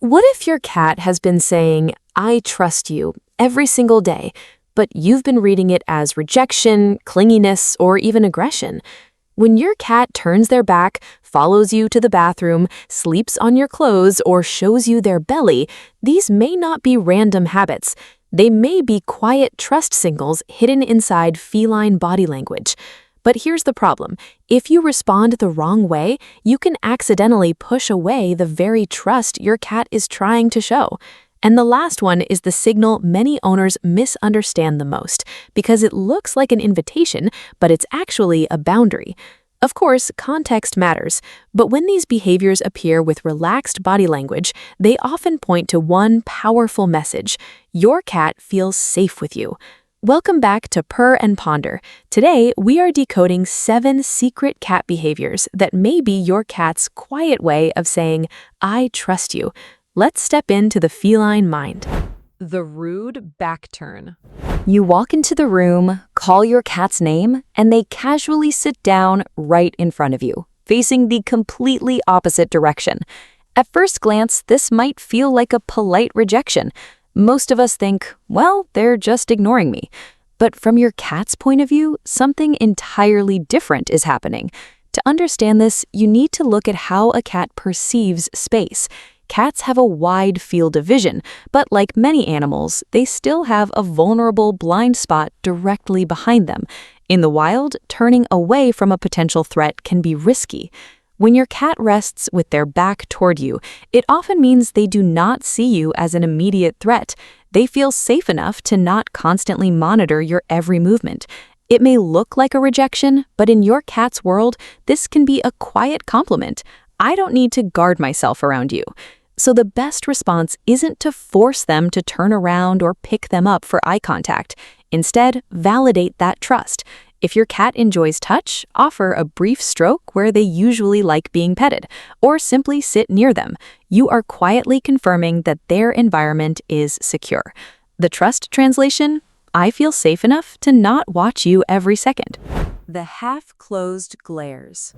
What if your cat has been saying, "I trust you," every single day, but you've been reading it as rejection, clinginess, or even aggression? When your cat turns their back, follows you to the bathroom, sleeps on your clothes, or shows you their belly, these may not be random habits. They may be quiet trust signals hidden inside feline body language. But here's the problem. If you respond the wrong way, you can accidentally push away the very trust your cat is trying to show. And the last one is the signal many owners misunderstand the most, because it looks like an invitation, but it's actually a boundary. Of course, context matters, but when these behaviors appear with relaxed body language, they often point to one powerful message: your cat feels safe with you. Welcome back to Purr and Ponder. Today, we are decoding 7 secret cat behaviors that may be your cat's quiet way of saying, "I trust you." Let's step into the feline mind. The rude back turn. You walk into the room, call your cat's name, and they casually sit down right in front of you, facing the completely opposite direction. At first glance, this might feel like a polite rejection. Most of us think, well, they're just ignoring me. But from your cat's point of view, something entirely different is happening. To understand this, you need to look at how a cat perceives space. Cats have a wide field of vision, but like many animals, they still have a vulnerable blind spot directly behind them. In the wild, turning away from a potential threat can be risky. When your cat rests with their back toward you, it often means they do not see you as an immediate threat. They feel safe enough to not constantly monitor your every movement. It may look like a rejection, but in your cat's world, this can be a quiet compliment. I don't need to guard myself around you. So the best response isn't to force them to turn around or pick them up for eye contact. Instead, validate that trust. If your cat enjoys touch, offer a brief stroke where they usually like being petted, or simply sit near them. You are quietly confirming that their environment is secure. The trust translation: I feel safe enough to not watch you every second. The half-closed glares.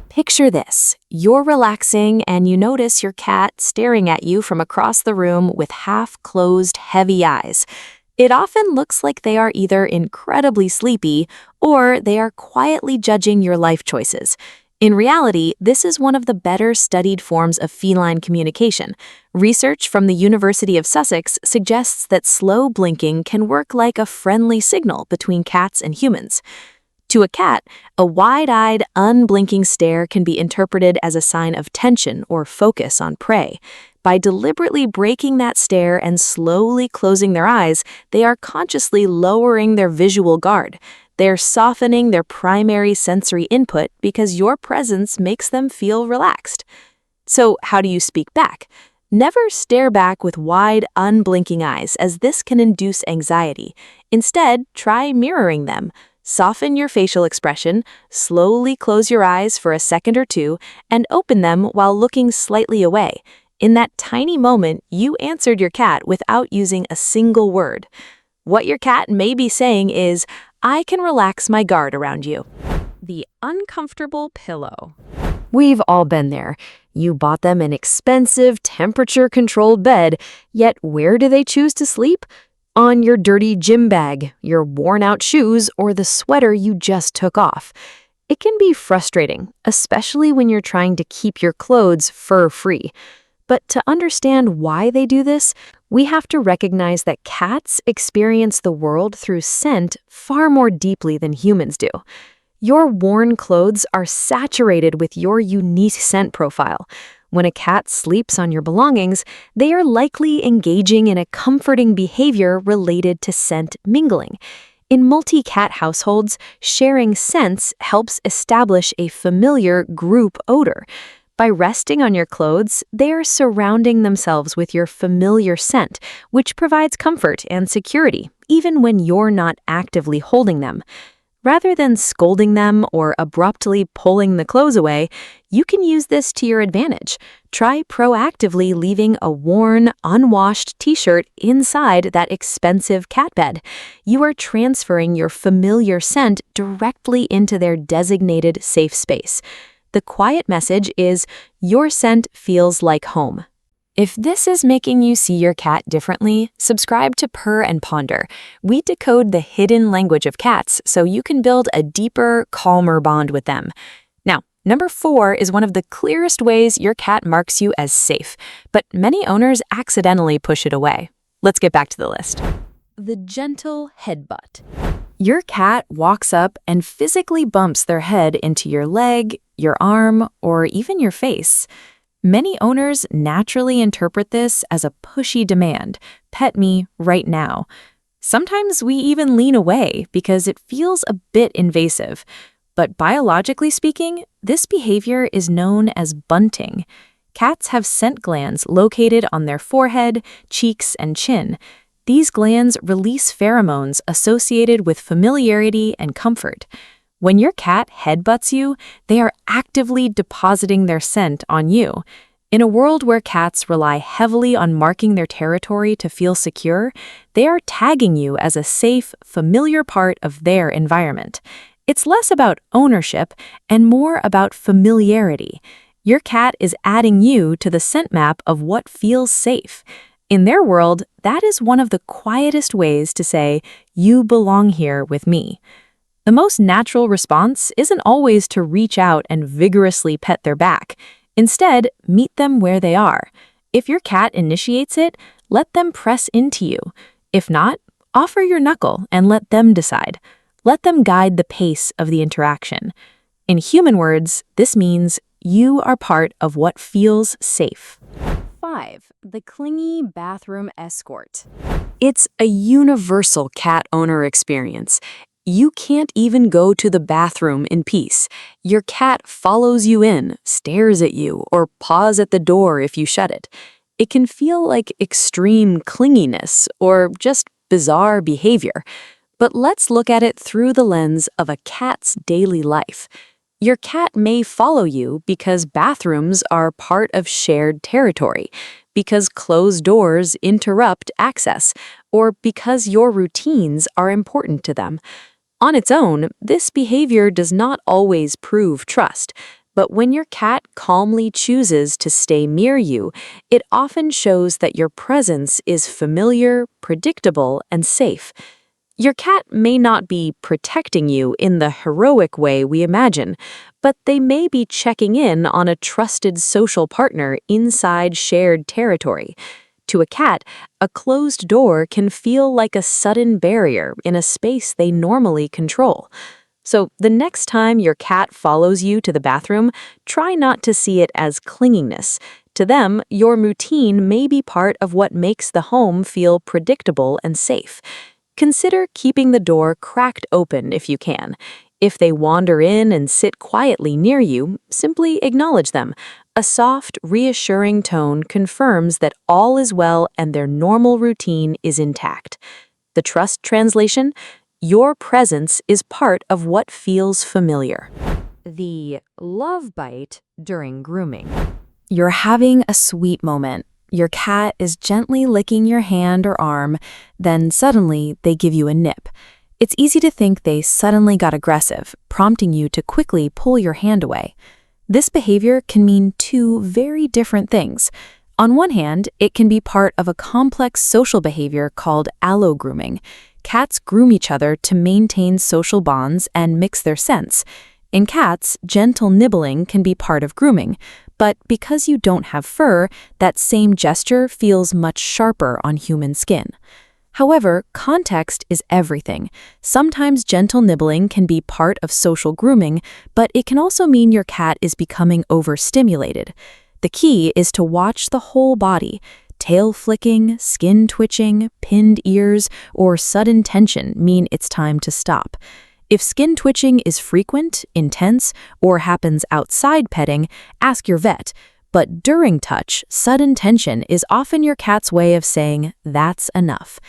Picture this. You're relaxing and you notice your cat staring at you from across the room with half-closed, heavy eyes. It often looks like they are either incredibly sleepy or they are quietly judging your life choices. In reality, this is one of the better studied forms of feline communication. Research from the University of Sussex suggests that slow blinking can work like a friendly signal between cats and humans. To a cat, a wide-eyed, unblinking stare can be interpreted as a sign of tension or focus on prey. By deliberately breaking that stare and slowly closing their eyes, they are consciously lowering their visual guard. They're softening their primary sensory input because your presence makes them feel relaxed. So how do you speak back? Never stare back with wide, unblinking eyes, as this can induce anxiety. Instead, try mirroring them. Soften your facial expression, slowly close your eyes for a second or two, and open them while looking slightly away. In that tiny moment, you answered your cat without using a single word. What your cat may be saying is, "I can relax my guard around you." The uncomfortable pillow. We've all been there. You bought them an expensive, temperature-controlled bed, yet where do they choose to sleep? On your dirty gym bag, your worn-out shoes, or the sweater you just took off. It can be frustrating, especially when you're trying to keep your clothes fur-free. But to understand why they do this, we have to recognize that cats experience the world through scent far more deeply than humans do. Your worn clothes are saturated with your unique scent profile. When a cat sleeps on your belongings, they are likely engaging in a comforting behavior related to scent mingling. In multi-cat households, sharing scents helps establish a familiar group odor. By resting on your clothes, they are surrounding themselves with your familiar scent, which provides comfort and security, even when you're not actively holding them. Rather than scolding them or abruptly pulling the clothes away, you can use this to your advantage. Try proactively leaving a worn, unwashed t-shirt inside that expensive cat bed. You are transferring your familiar scent directly into their designated safe space. The quiet message is, your scent feels like home. If this is making you see your cat differently, subscribe to Purr and Ponder. We decode the hidden language of cats so you can build a deeper, calmer bond with them. Now, number 4 is one of the clearest ways your cat marks you as safe, but many owners accidentally push it away. Let's get back to the list. The gentle headbutt. Your cat walks up and physically bumps their head into your leg, your arm, or even your face. Many owners naturally interpret this as a pushy demand, pet me right now. Sometimes we even lean away because it feels a bit invasive. But biologically speaking, this behavior is known as bunting. Cats have scent glands located on their forehead, cheeks, and chin. These glands release pheromones associated with familiarity and comfort. When your cat headbutts you, they are actively depositing their scent on you. In a world where cats rely heavily on marking their territory to feel secure, they are tagging you as a safe, familiar part of their environment. It's less about ownership and more about familiarity. Your cat is adding you to the scent map of what feels safe. In their world, that is one of the quietest ways to say, "You belong here with me." The most natural response isn't always to reach out and vigorously pet their back. Instead, meet them where they are. If your cat initiates it, let them press into you. If not, offer your knuckle and let them decide. Let them guide the pace of the interaction. In human words, this means you are part of what feels safe. 5. The clingy bathroom escort. It's a universal cat owner experience. You can't even go to the bathroom in peace. Your cat follows you in, stares at you, or paws at the door if you shut it. It can feel like extreme clinginess or just bizarre behavior. But let's look at it through the lens of a cat's daily life. Your cat may follow you because bathrooms are part of shared territory, because closed doors interrupt access, or because your routines are important to them. On its own, this behavior does not always prove trust, but when your cat calmly chooses to stay near you, it often shows that your presence is familiar, predictable, and safe. Your cat may not be protecting you in the heroic way we imagine, but they may be checking in on a trusted social partner inside shared territory. To a cat, a closed door can feel like a sudden barrier in a space they normally control. So the next time your cat follows you to the bathroom, try not to see it as clinginess. To them, your routine may be part of what makes the home feel predictable and safe. Consider keeping the door cracked open if you can. If they wander in and sit quietly near you, simply acknowledge them. A soft, reassuring tone confirms that all is well and their normal routine is intact. The trust translation: your presence is part of what feels familiar. The love bite during grooming. You're having a sweet moment. Your cat is gently licking your hand or arm, then suddenly they give you a nip. It's easy to think they suddenly got aggressive, prompting you to quickly pull your hand away. This behavior can mean two very different things. On one hand, it can be part of a complex social behavior called allo-grooming. Cats groom each other to maintain social bonds and mix their scents. In cats, gentle nibbling can be part of grooming, but because you don't have fur, that same gesture feels much sharper on human skin. However, context is everything. Sometimes gentle nibbling can be part of social grooming, but it can also mean your cat is becoming overstimulated. The key is to watch the whole body. Tail flicking, skin twitching, pinned ears, or sudden tension mean it's time to stop. If skin twitching is frequent, intense, or happens outside petting, ask your vet. But during touch, sudden tension is often your cat's way of saying, "That's enough."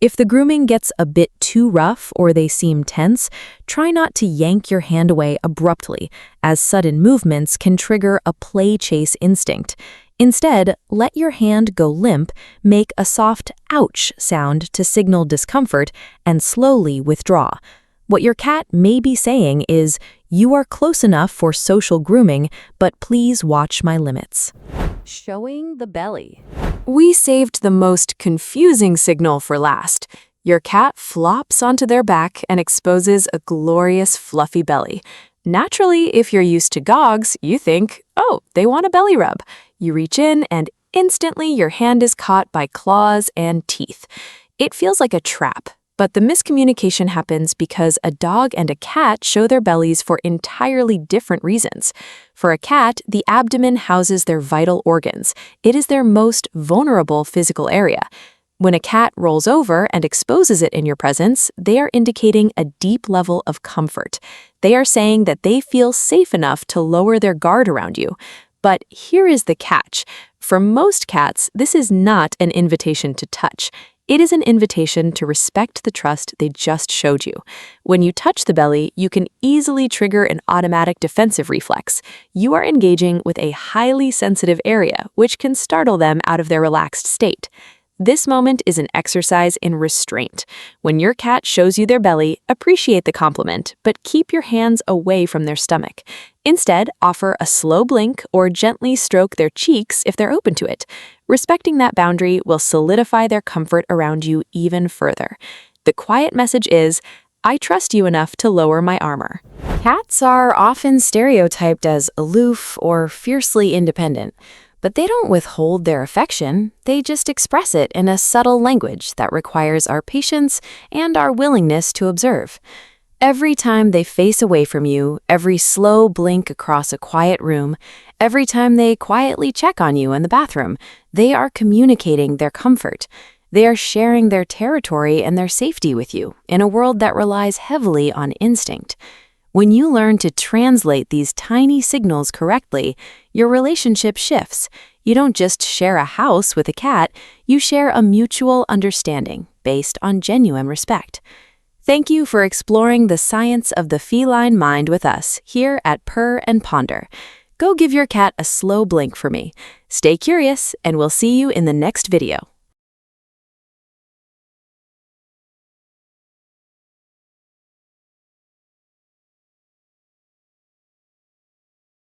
If the grooming gets a bit too rough or they seem tense, try not to yank your hand away abruptly, as sudden movements can trigger a play-chase instinct. Instead, let your hand go limp, make a soft "ouch" sound to signal discomfort, and slowly withdraw. What your cat may be saying is, "You are close enough for social grooming, but please watch my limits." Showing the belly. We saved the most confusing signal for last. Your cat flops onto their back and exposes a glorious fluffy belly. Naturally, if you're used to dogs, you think, oh, they want a belly rub. You reach in and instantly your hand is caught by claws and teeth. It feels like a trap, but the miscommunication happens because a dog and a cat show their bellies for entirely different reasons. For a cat, the abdomen houses their vital organs. It is their most vulnerable physical area. When a cat rolls over and exposes it in your presence, they are indicating a deep level of comfort. They are saying that they feel safe enough to lower their guard around you. But here is the catch. For most cats, this is not an invitation to touch. It is an invitation to respect the trust they just showed you. When you touch the belly, you can easily trigger an automatic defensive reflex. You are engaging with a highly sensitive area, which can startle them out of their relaxed state. This moment is an exercise in restraint. When your cat shows you their belly, appreciate the compliment, but keep your hands away from their stomach. Instead, offer a slow blink or gently stroke their cheeks if they're open to it. Respecting that boundary will solidify their comfort around you even further. The quiet message is, I trust you enough to lower my armor. Cats are often stereotyped as aloof or fiercely independent. But they don't withhold their affection, they just express it in a subtle language that requires our patience and our willingness to observe. Every time they face away from you, every slow blink across a quiet room, every time they quietly check on you in the bathroom, they are communicating their comfort. They are sharing their territory and their safety with you in a world that relies heavily on instinct. When you learn to translate these tiny signals correctly, your relationship shifts. You don't just share a house with a cat, you share a mutual understanding based on genuine respect. Thank you for exploring the science of the feline mind with us here at Purr and Ponder. Go give your cat a slow blink for me. Stay curious, and we'll see you in the next video.